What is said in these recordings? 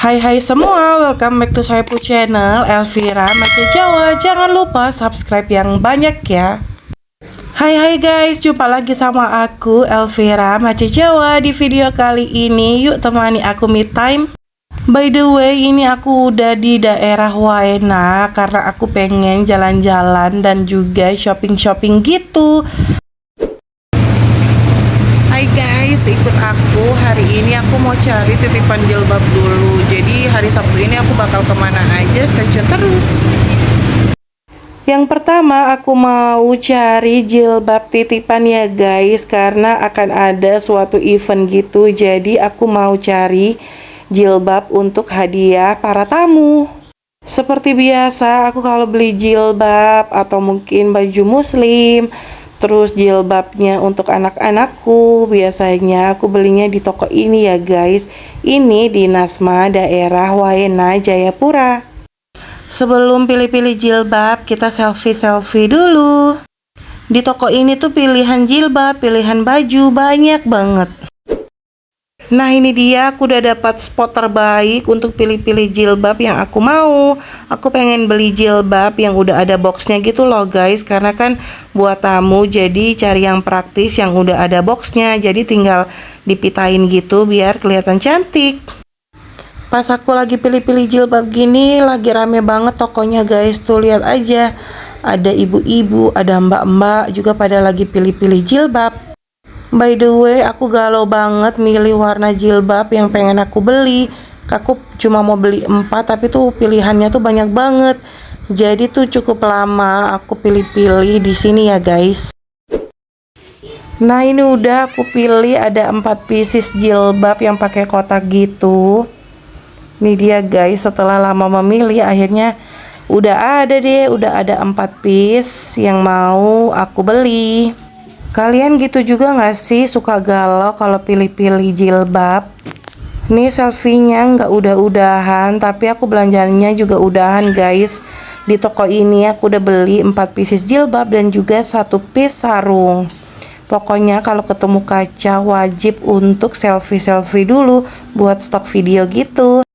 Hai semua, welcome back to Saipu Channel Elvira Mace Jawa. Jangan lupa subscribe yang banyak ya. Hai guys, jumpa lagi sama aku Elvira Mace Jawa. Di video kali ini yuk temani aku me time. By the way, ini aku udah di daerah Waena karena aku pengen jalan-jalan dan juga shopping-shopping gitu. Hai guys, ikut aku. Hari ini aku mau cari titipan jilbab dulu. Jadi hari Sabtu ini aku bakal kemana aja, stay tune terus. Yang pertama aku mau cari jilbab titipan ya guys, karena akan ada suatu event gitu. Jadi aku mau cari jilbab untuk hadiah para tamu. Seperti biasa, aku kalau beli jilbab atau mungkin baju muslim, terus jilbabnya untuk anak-anakku, biasanya aku belinya di toko ini ya guys. Ini di Nasma, daerah Waena, Jayapura. Sebelum pilih-pilih jilbab, kita selfie-selfie dulu. Di toko ini tuh pilihan jilbab, pilihan baju banyak banget. Nah ini dia, aku udah dapat spot terbaik untuk pilih-pilih jilbab yang aku mau. Aku pengen beli jilbab yang udah ada boxnya gitu loh guys, karena kan buat tamu, jadi cari yang praktis yang udah ada boxnya. Jadi tinggal dipitain gitu biar kelihatan cantik. Pas aku lagi pilih-pilih jilbab gini, lagi rame banget tokonya guys. Tuh lihat aja, ada ibu-ibu, ada mbak-mbak juga pada lagi pilih-pilih jilbab. By the way, aku galau banget milih warna jilbab yang pengen aku beli. Aku cuma mau beli 4, tapi tuh pilihannya tuh banyak banget. Jadi tuh cukup lama aku pilih-pilih di sini ya guys. Nah ini udah aku pilih, ada 4 pieces jilbab yang pakai kotak gitu. Ini dia guys, setelah lama memilih akhirnya udah ada 4 piece yang mau aku beli. Kalian gitu juga gak sih, suka galau kalau pilih-pilih jilbab? Nih selfie-nya nggak udah-udahan, tapi aku belanjanya juga udahan guys. Di toko ini aku udah beli 4 pieces jilbab dan juga 1 piece sarung. Pokoknya kalau ketemu kaca wajib untuk selfie-selfie dulu buat stok video gitu.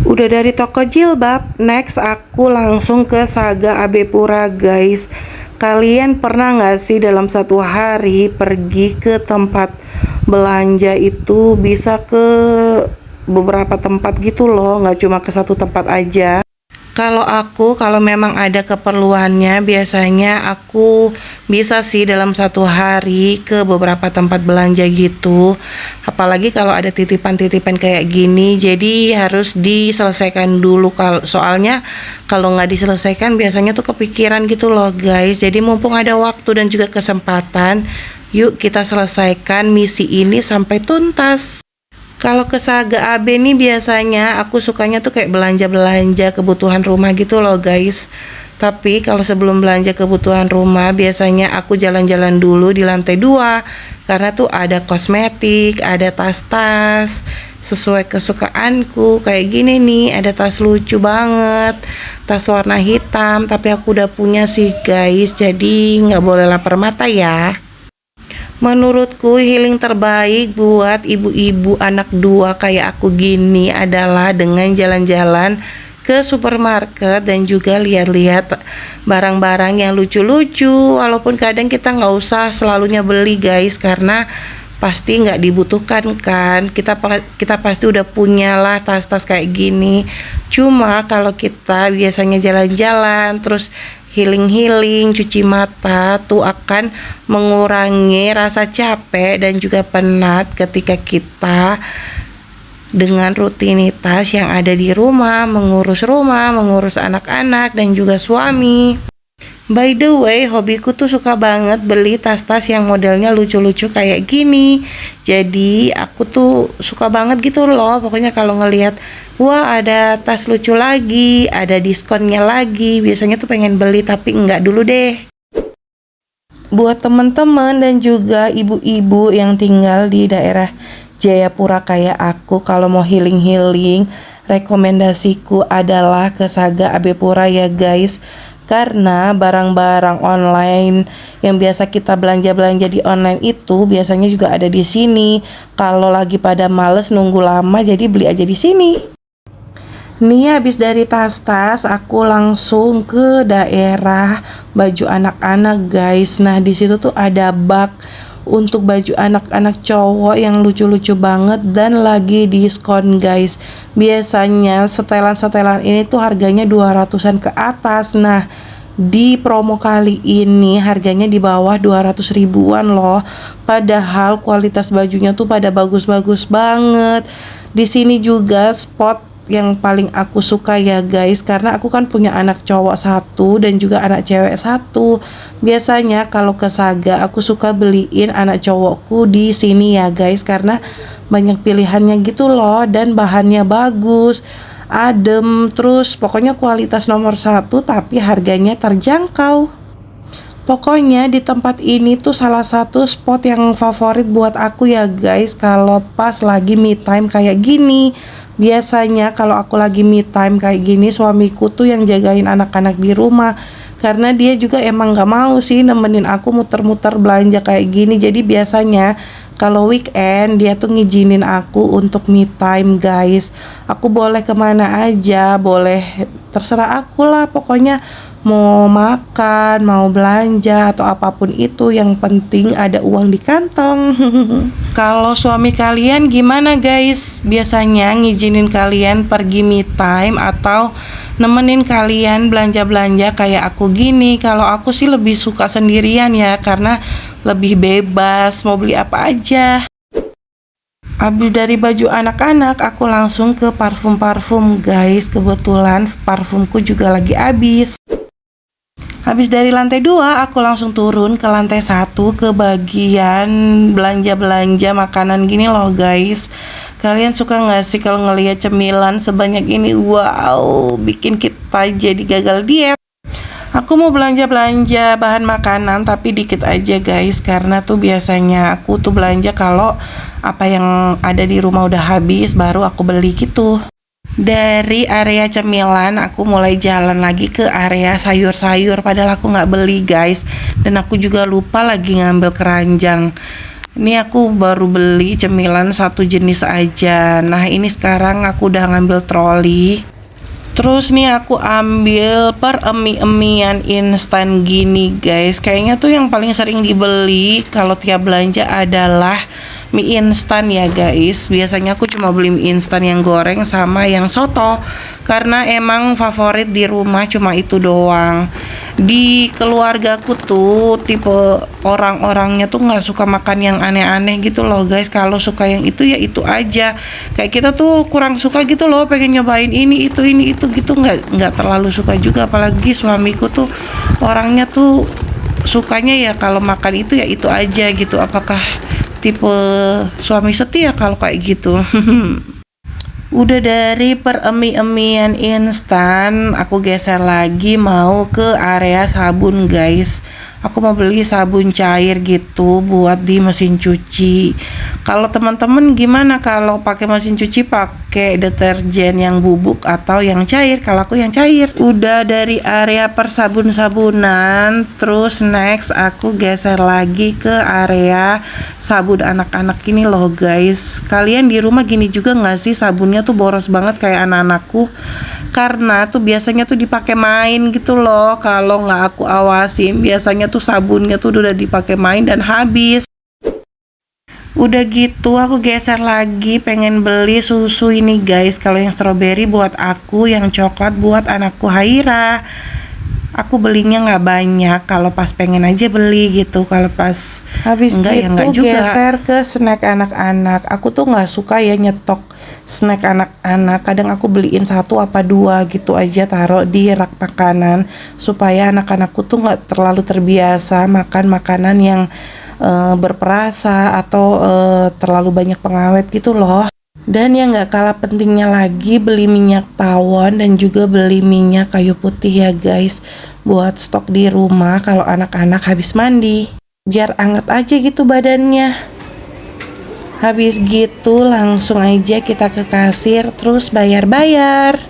Udah dari toko jilbab, next aku langsung ke Saga AB Pura guys. Kalian pernah nggak sih dalam satu hari pergi ke tempat belanja itu bisa ke beberapa tempat gitu loh, nggak cuma ke satu tempat aja. Kalau memang ada keperluannya, biasanya aku bisa sih dalam satu hari ke beberapa tempat belanja gitu. Apalagi kalau ada titipan-titipan kayak gini, jadi harus diselesaikan dulu. Soalnya kalau nggak diselesaikan biasanya tuh kepikiran gitu loh guys. Jadi mumpung ada waktu dan juga kesempatan, yuk kita selesaikan misi ini sampai tuntas. Kalau ke Saga AB nih biasanya aku sukanya tuh kayak belanja-belanja kebutuhan rumah gitu loh guys. Tapi kalau sebelum belanja kebutuhan rumah, biasanya aku jalan-jalan dulu di lantai 2. Karena tuh ada kosmetik, ada tas-tas sesuai kesukaanku. Kayak gini nih, ada tas lucu banget, tas warna hitam. Tapi aku udah punya sih guys, jadi nggak boleh lapar mata ya. Menurutku healing terbaik buat ibu-ibu anak 2 kayak aku gini adalah dengan jalan-jalan ke supermarket dan juga lihat-lihat barang-barang yang lucu-lucu. Walaupun kadang kita nggak usah selalunya beli guys, karena pasti nggak dibutuhkan kan. Kita pasti udah punya lah tas-tas kayak gini. Cuma kalau kita biasanya jalan-jalan terus healing, cuci mata tuh akan mengurangi rasa capek dan juga penat ketika kita dengan rutinitas yang ada di rumah, mengurus anak-anak dan juga suami. By the way, hobiku tuh suka banget beli tas-tas yang modelnya lucu-lucu kayak gini. Jadi aku tuh suka banget gitu loh. Pokoknya kalau ngelihat, wah ada tas lucu lagi, ada diskonnya lagi, biasanya tuh pengen beli tapi enggak dulu deh. Buat teman-teman dan juga ibu-ibu yang tinggal di daerah Jayapura kayak aku, kalau mau healing, rekomendasiku adalah ke Saga AB Pura ya guys. Karena barang-barang online yang biasa kita belanja-belanja di online itu biasanya juga ada di sini. Kalau lagi pada males nunggu lama, jadi beli aja di sini. Nih habis dari tas-tas, aku langsung ke daerah baju anak-anak guys. Nah di situ tuh ada bak untuk baju anak-anak cowok yang lucu-lucu banget dan lagi diskon guys. Biasanya setelan-setelan ini tuh harganya 200-an ke atas. Nah di promo kali ini harganya di bawah 200 ribuan loh. Padahal kualitas bajunya tuh pada bagus-bagus banget. Di sini juga spot yang paling aku suka ya guys, karena aku kan punya anak cowok satu dan juga anak cewek satu. Biasanya kalau ke Saga aku suka beliin anak cowokku di sini ya guys, karena banyak pilihannya gitu loh dan bahannya bagus, adem, terus pokoknya kualitas nomor satu tapi harganya terjangkau. Pokoknya di tempat ini tuh salah satu spot yang favorit buat aku ya guys, kalau pas lagi me time kayak gini. Biasanya kalau aku lagi me time kayak gini, suamiku tuh yang jagain anak-anak di rumah, karena dia juga emang gak mau sih nemenin aku muter-muter belanja kayak gini. Jadi biasanya kalau weekend dia tuh ngizinin aku untuk me time guys. Aku boleh kemana aja, boleh terserah aku lah, pokoknya mau makan, mau belanja atau apapun itu, yang penting ada uang di kantong. Kalau suami kalian gimana guys? Biasanya ngizinin kalian pergi me time atau nemenin kalian belanja-belanja kayak aku gini? Kalau aku sih lebih suka sendirian ya, karena lebih bebas mau beli apa aja. Habis dari baju anak-anak, aku langsung ke parfum-parfum guys. Kebetulan parfumku juga lagi habis. Habis dari lantai 2, aku langsung turun ke lantai 1 ke bagian belanja-belanja makanan gini loh guys. Kalian suka gak sih kalau ngelihat cemilan sebanyak ini? Wow, bikin kita jadi gagal diet. Aku mau belanja-belanja bahan makanan tapi dikit aja guys, karena tuh biasanya aku tuh belanja kalau apa yang ada di rumah udah habis baru aku beli gitu. Dari area cemilan aku mulai jalan lagi ke area sayur-sayur, padahal aku nggak beli guys, dan aku juga lupa lagi ngambil keranjang. Ini aku baru beli cemilan satu jenis aja. Nah ini sekarang aku udah ngambil troli. Terus nih aku ambil per emi-emian instan gini guys. Kayaknya tuh yang paling sering dibeli kalau tiap belanja adalah mie instan ya guys. Biasanya aku cuma beli mie instan yang goreng sama yang soto, karena emang favorit di rumah cuma itu doang. Di keluargaku tuh tipe orang-orangnya tuh nggak suka makan yang aneh-aneh gitu loh guys. Kalau suka yang itu ya itu aja. Kayak kita tuh kurang suka gitu loh, pengen nyobain ini itu gitu, nggak terlalu suka juga. Apalagi suamiku tuh orangnya tuh sukanya ya kalau makan itu ya itu aja gitu. Apakah tipe suami setia kalau kayak gitu? Udah dari per emi-emian instan, aku geser lagi mau ke area sabun guys. Aku mau beli sabun cair gitu buat di mesin cuci. Kalau teman-teman gimana kalau pakai mesin cuci, pakai deterjen yang bubuk atau yang cair? Kalau aku yang cair. Udah dari area persabun-sabunan, terus next aku geser lagi ke area sabun anak-anak ini loh guys. Kalian di rumah gini juga nggak sih, sabunnya tuh boros banget kayak anak-anakku? Karena tuh biasanya tuh dipakai main gitu loh. Kalau nggak aku awasin, biasanya tuh sabunnya tuh udah dipakai main dan habis. Udah gitu aku geser lagi pengen beli susu ini guys. Kalau yang strawberry buat aku, yang coklat buat anakku Haira. Aku belinya nggak banyak, kalau pas pengen aja beli gitu. Kalau pas habis enggak gitu ya enggak juga. Geser ke snack anak-anak. Aku tuh nggak suka ya nyetok snack anak-anak. Kadang aku beliin satu apa dua gitu aja, taruh di rak makanan supaya anak-anakku tuh nggak terlalu terbiasa makan makanan yang berperasa atau terlalu banyak pengawet gitu loh. Dan yang gak kalah pentingnya lagi, beli minyak tawon dan juga beli minyak kayu putih ya guys, buat stok di rumah kalau anak-anak habis mandi, biar anget aja gitu badannya. Habis gitu langsung aja kita ke kasir terus bayar-bayar.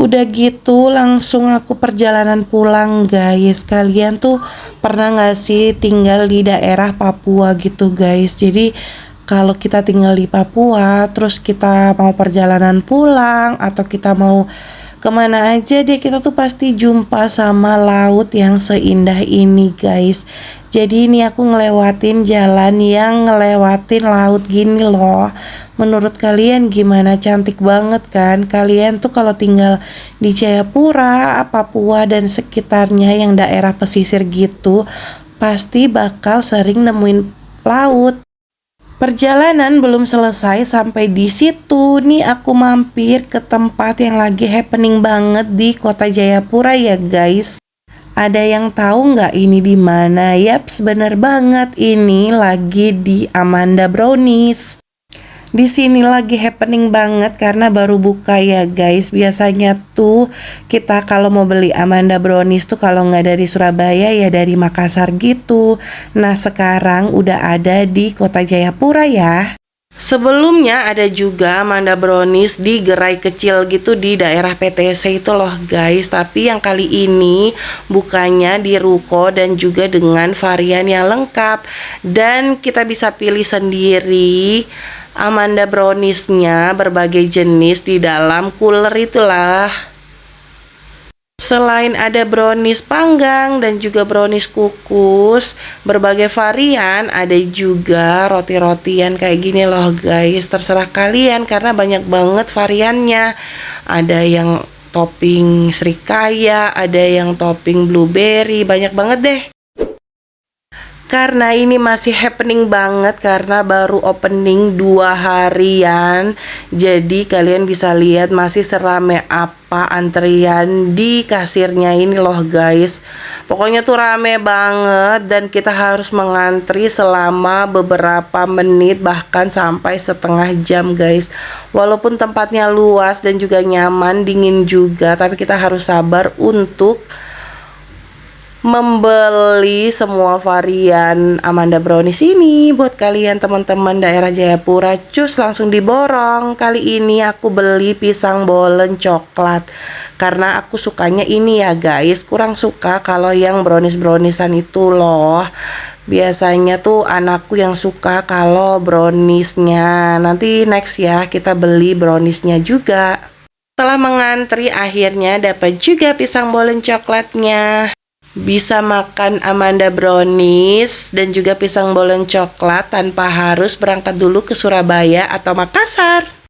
Udah gitu langsung aku perjalanan pulang guys. Kalian tuh pernah gak sih tinggal di daerah Papua gitu guys? Jadi kalau kita tinggal di Papua terus kita mau perjalanan pulang atau kita mau kemana aja deh, kita tuh pasti jumpa sama laut yang seindah ini guys. Jadi ini aku ngelewatin jalan yang ngelewatin laut gini loh. Menurut kalian gimana? Cantik banget kan? Kalian tuh kalau tinggal di Jayapura, Papua dan sekitarnya yang daerah pesisir gitu pasti bakal sering nemuin laut. Perjalanan belum selesai, sampai di situ nih aku mampir ke tempat yang lagi happening banget di kota Jayapura ya guys. Ada yang tahu nggak ini di mana? Yaps, bener banget, ini lagi di Amanda Brownies. Di sini lagi happening banget karena baru buka ya guys. Biasanya tuh kita kalau mau beli Amanda Brownies tuh kalau nggak dari Surabaya ya dari Makassar gitu. Nah sekarang udah ada di kota Jayapura ya. Sebelumnya ada juga Amanda Brownies di gerai kecil gitu di daerah PTC itu loh guys. Tapi yang kali ini bukanya di ruko dan juga dengan varian yang lengkap. Dan kita bisa pilih sendiri Amanda Brownies-nya berbagai jenis di dalam cooler itulah. Selain ada brownies panggang dan juga brownies kukus berbagai varian, ada juga roti-rotian kayak gini loh guys. Terserah kalian karena banyak banget variannya. Ada yang topping srikaya, ada yang topping blueberry, banyak banget deh. Karena ini masih happening banget karena baru opening 2 harian. Jadi kalian bisa lihat masih serame apa antrian di kasirnya ini loh guys. Pokoknya tuh rame banget dan kita harus mengantri selama beberapa menit bahkan sampai setengah jam guys. Walaupun tempatnya luas dan juga nyaman, dingin juga, tapi kita harus sabar untuk membeli semua varian Amanda Brownies ini. Buat kalian teman-teman daerah Jayapura, cus langsung diborong. Kali ini aku beli pisang bolen coklat karena aku sukanya ini ya guys. Kurang suka kalau yang brownies-browniesan itu loh. Biasanya tuh anakku yang suka kalau browniesnya. Nanti next ya kita beli browniesnya juga. Setelah mengantri akhirnya dapat juga pisang bolen coklatnya. Bisa makan Amanda Brownies dan juga pisang bolen coklat tanpa harus berangkat dulu ke Surabaya atau Makassar.